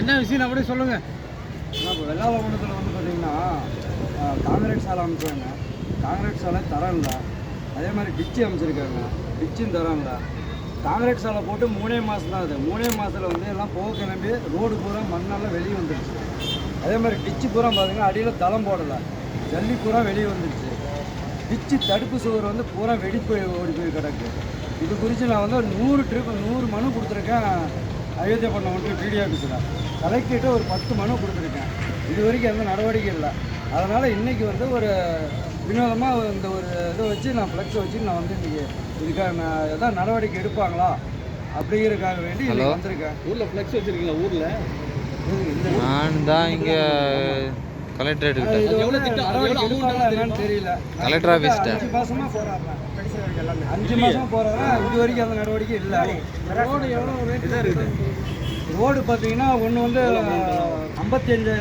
என்ன விஷயம் அப்படியே சொல்லுங்கள். இப்போ வெள்ளாளகுண்டத்தில் வந்து பார்த்தீங்கன்னா காங்கிரீட் சாலை அமைச்சாங்க. காங்கிரீட் சாலை தரம் இல்லை. அதே மாதிரி டிச்சு அமைச்சிருக்காங்க, டிச்சும் தரம் இல்லை. காங்கிரீட் சாலை போட்டு 3 மாதம் தான். அது 3 மாதத்தில் வந்து எல்லாம் போக கிளம்பி ரோடு பூரா மண்ணெல்லாம் வெளியே வந்துடுச்சு. அதே மாதிரி டிச்சு பூரா பார்த்தீங்கன்னா அடியில் தளம் போடலை, ஜல்லி பூரா வெளியே வந்துடுச்சு. டிச்சு தடுப்பு சுவர் வந்து பூரா வெடி போய் ஓடி போய் கிடக்கு. இது குறித்து நான் வந்து ஒரு 100 மனு கொடுத்துருக்கேன். அயோத்தியா பண்ண ஒன்று பிடி ஆஃபீஸில் கலெக்டர்கிட்ட ஒரு 10 மனு கொடுத்துருக்கேன். இது வரைக்கும் எந்த நடவடிக்கை இல்லை. அதனால் இன்றைக்கி வந்து ஒரு வினோதமாக இந்த ஒரு இதை வச்சு நான் ஃப்ளெக்ஸை வச்சு நான் வந்து இன்றைக்கி இதுக்காக நான் எதாவது நடவடிக்கை எடுப்பாங்களா அப்படிங்கிறதுக்காக வேண்டி இன்றைக்கி வந்திருக்கேன். ஊரில் ஃப்ளெக்ஸ் வச்சுருக்கீங்களா? ஊரில் நான் தான் இங்கே கலெக்டரேட் நடவடிக்கை எடுப்பாங்களா என்னன்னு தெரியல. கலெக்டர் ஆஃபீஸ்ட்ட 5 மாதமாக போகிறாங்க. 5 மாதமாக போகிறாங்க. இது வரைக்கும் அந்த நடவடிக்கை இல்லை. ரோடு எவ்வளோ ரேட் இருக்குது? ரோடு பார்த்தீங்கன்னா ஒன்று வந்து 55